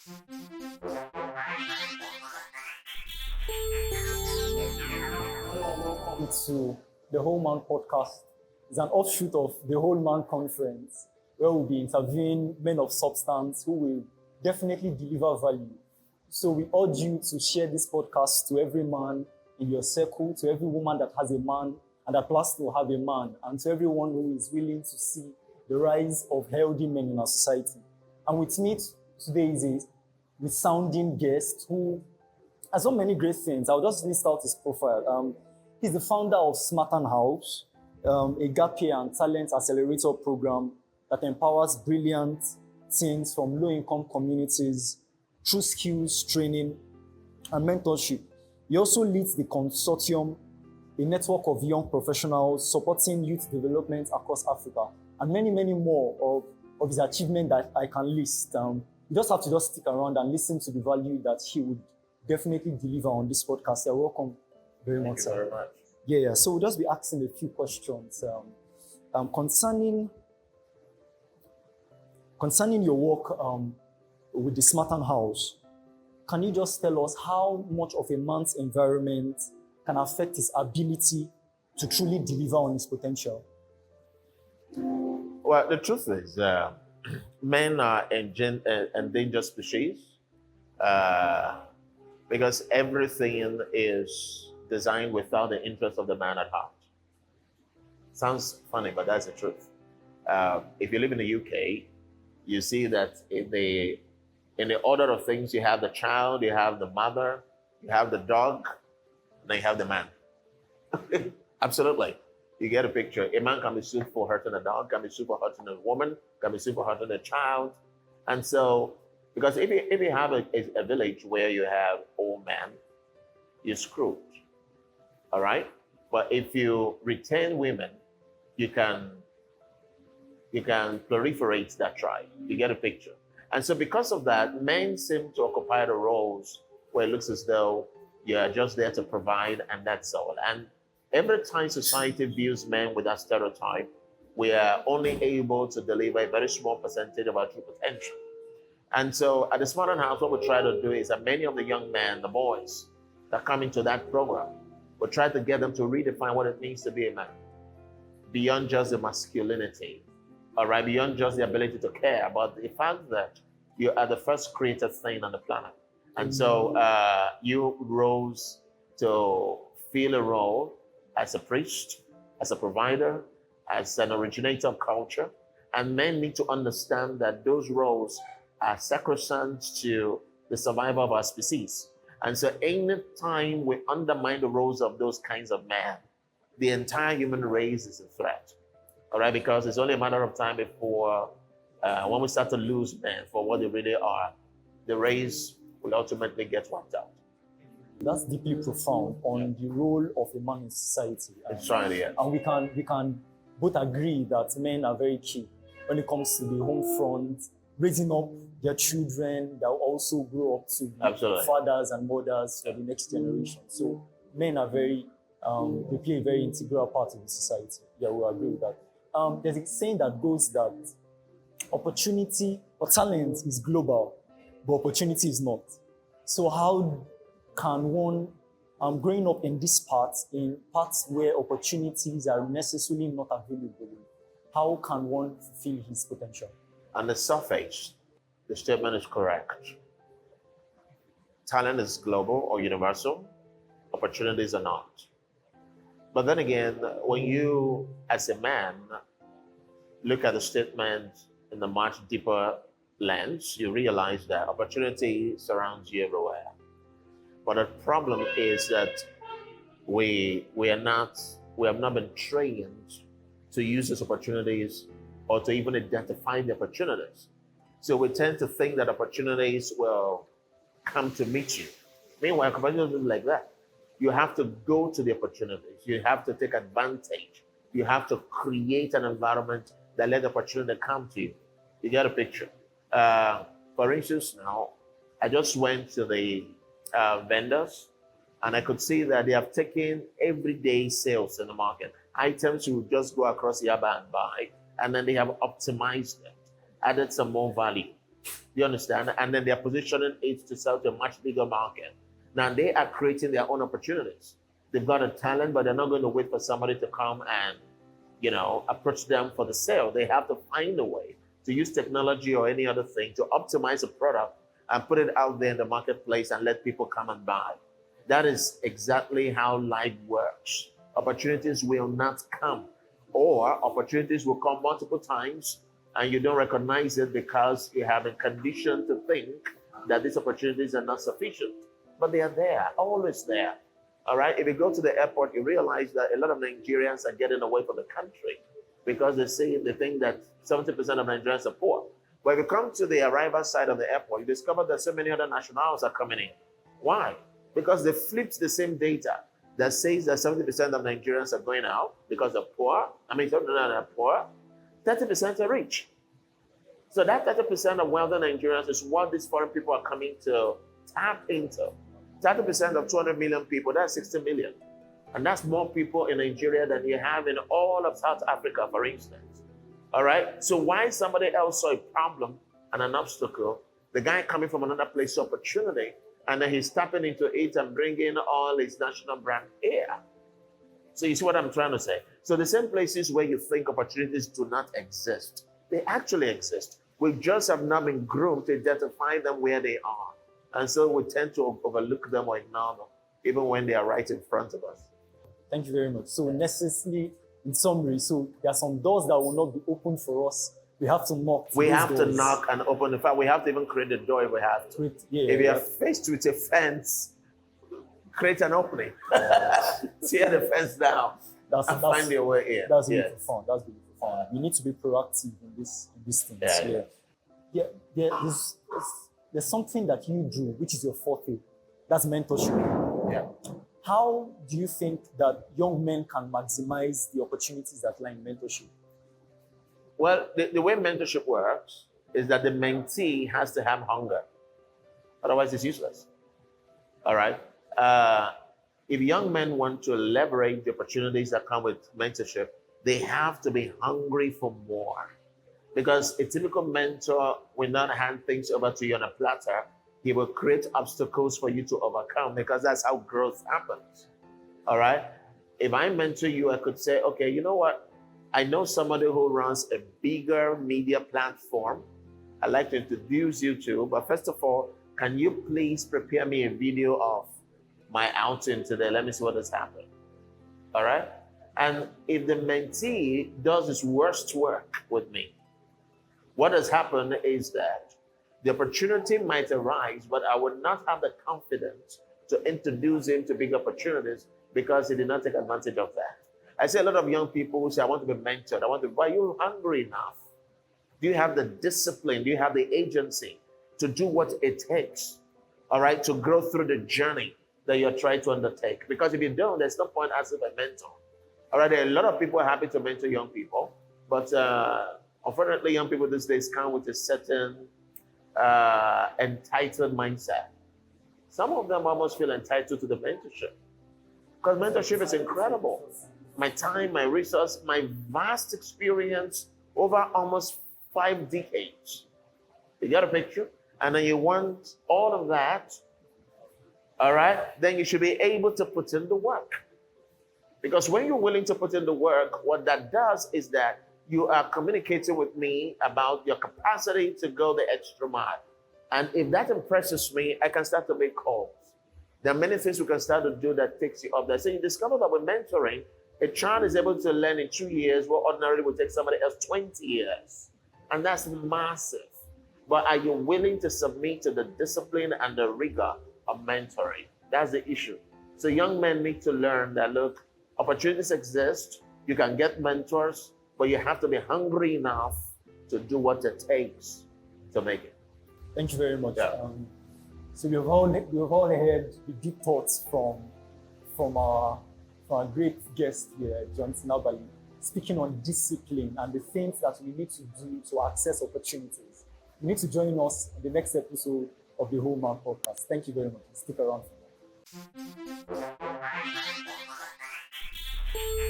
Welcome to the Whole Man podcast. It's an offshoot of the Whole Man conference where we'll be interviewing men of substance who will definitely deliver value. So we urge you to share this podcast to every man in your circle, to every woman that has a man and that plans to have a man, and to everyone who is willing to see the rise of healthy men in our society. And with me today is a resounding guest who has done many great things. I'll just list out his profile. He's the founder of Smartan House, a gap year and talent accelerator program that empowers brilliant teens from low-income communities through skills, training, and mentorship. He also leads the consortium, a network of young professionals supporting youth development across Africa, and many, many more of his achievements that I can list. You just have to just stick around and listen to the value that he would definitely deliver on this podcast. You're welcome very much. Thank you very much. Yeah. So we'll just be asking a few questions concerning your work with the Smartan House. Can you just tell us how much of a man's environment can affect his ability to truly deliver on his potential? Well, the truth is, men are endangered species because everything is designed without the interest of the man at heart. Sounds funny, but that's the truth. If you live in the UK, you see that in the order of things, you have the child, you have the mother, you have the dog, and then you have the man. Absolutely. You get a picture. A man can be sued for hurting a dog, can be sued for hurting a woman, can be sued for hurting a child. And so, because if you have a village where you have old men, you're screwed. All right? But if you retain women, you can proliferate that tribe. You get a picture. And so because of that, men seem to occupy the roles where it looks as though you're just there to provide and that's all. And every time society views men with that stereotype, we are only able to deliver a very small percentage of our true potential. And so at the Smartan House, what we try to do is that many of the young men, the boys that come into that program, we try to get them to redefine what it means to be a man, beyond just the masculinity, all right, beyond just the ability to care, but the fact that you are the first created thing on the planet. And so you rose to fill a role as a priest, as a provider, as an originator of culture. And men need to understand that those roles are sacrosanct to the survival of our species. And so any time we undermine the roles of those kinds of men, the entire human race is a threat. All right, because it's only a matter of time before when we start to lose men for what they really are, the race will ultimately get wiped out. That's deeply profound on the role of a man in society. It's right, yeah. And we can both agree that men are very key when it comes to the home front, raising up their children that will also grow up to be fathers and mothers for the next generation. So men are very, they play a very integral part in the society. Yeah, we agree with that. There's a saying that goes that opportunity or talent is global, but opportunity is not. So how can one, growing up in this part, in parts where opportunities are necessarily not available, how can one fulfill his potential? On the surface, the statement is correct. Talent is global or universal, opportunities are not. But then again, when you, as a man, look at the statement in a much deeper lens, you realize that opportunity surrounds you everywhere. But the problem is that we have not been trained to use these opportunities or to even identify the opportunities. So we tend to think that opportunities will come to meet you. Meanwhile, opportunities like that. You have to go to the opportunities. You have to take advantage. You have to create an environment that let the opportunity come to you. You get a picture. For instance, now, I just went to the vendors and I could see that they have taken everyday sales in the market. Items you just go across Yaba and buy, and then they have optimized it, added some more value. You understand? And then they're positioning it to sell to a much bigger market. Now they are creating their own opportunities. They've got a talent, but they're not going to wait for somebody to come and, approach them for the sale. They have to find a way to use technology or any other thing to optimize a product and put it out there in the marketplace and let people come and buy. That is exactly how life works. Opportunities will not come, or opportunities will come multiple times and you don't recognize it because you have been conditioned to think that these opportunities are not sufficient. But they are there, always there. All right. If you go to the airport, you realize that a lot of Nigerians are getting away from the country because they think that 70% of Nigerians are poor. But if you come to the arrival side of the airport, you discover that so many other nationals are coming in. Why? Because they flipped the same data that says that 70% of Nigerians are going out because they're poor. 70% are poor, 30% are rich. So that 30% of wealthy Nigerians is what these foreign people are coming to tap into. 30% of 200 million people, that's 60 million. And that's more people in Nigeria than you have in all of South Africa, for instance. All right? So why somebody else saw a problem and an obstacle, the guy coming from another place saw opportunity, and then he's tapping into it and bringing all his national brand here. So you see what I'm trying to say? So the same places where you think opportunities do not exist, they actually exist. We just have not been groomed to identify them where they are. And so we tend to overlook them or ignore them, even when they are right in front of us. Thank you very much. So necessarily, in summary, so there are some doors that will not be open for us. We have to knock. We have to knock and open. In fact, we have to even create a door if we have to. If you are faced with a fence, create an opening. Tear the fence down and find your way in. That's really profound. That's really profound. We need to be proactive in these things. There's something that you do, which is your forte. That's mentorship. Yeah. How do you think that young men can maximize the opportunities that lie in mentorship? Well, the way mentorship works is that the mentee has to have hunger. Otherwise, it's useless. All right? If young men want to leverage the opportunities that come with mentorship, they have to be hungry for more. Because a typical mentor will not hand things over to you on a platter. He will create obstacles for you to overcome, because that's how growth happens. All right? If I mentor you, I could say, okay, you know what? I know somebody who runs a bigger media platform. I'd like to introduce you to, but first of all, can you please prepare me a video of my outing today? Let me see what has happened. All right? And if the mentee does his worst work with me, what has happened is that the opportunity might arise, but I would not have the confidence to introduce him to big opportunities because he did not take advantage of that. I see a lot of young people who say, I want to be mentored. But are you hungry enough? Do you have the discipline? Do you have the agency to do what it takes, all right, to grow through the journey that you're trying to undertake? Because if you don't, there's no point asking a mentor. All right, there are a lot of people are happy to mentor young people, but unfortunately, young people these days come with a certain entitled mindset. Some of them almost feel entitled to the mentorship, because mentorship is incredible. My time, my resource, my vast experience over almost 5 decades. You got a picture? And then you want all of that, all right? Then you should be able to put in the work. Because when you're willing to put in the work, what that does is that you are communicating with me about your capacity to go the extra mile. And if that impresses me, I can start to make calls. There are many things we can start to do that takes you up there. So you discover that with mentoring, a child is able to learn in 2 years what ordinarily would take somebody else 20 years. And that's massive. But are you willing to submit to the discipline and the rigor of mentoring? That's the issue. So young men need to learn that, look, opportunities exist. You can get mentors, but you have to be hungry enough to do what it takes to make it. Thank you very much. Yeah. So we've all heard the deep thoughts from our great guest here, Johnson Abbaly, speaking on discipline and the things that we need to do to access opportunities. You need to join us in the next episode of the Whole Man Podcast. Thank you very much. Stick around for that.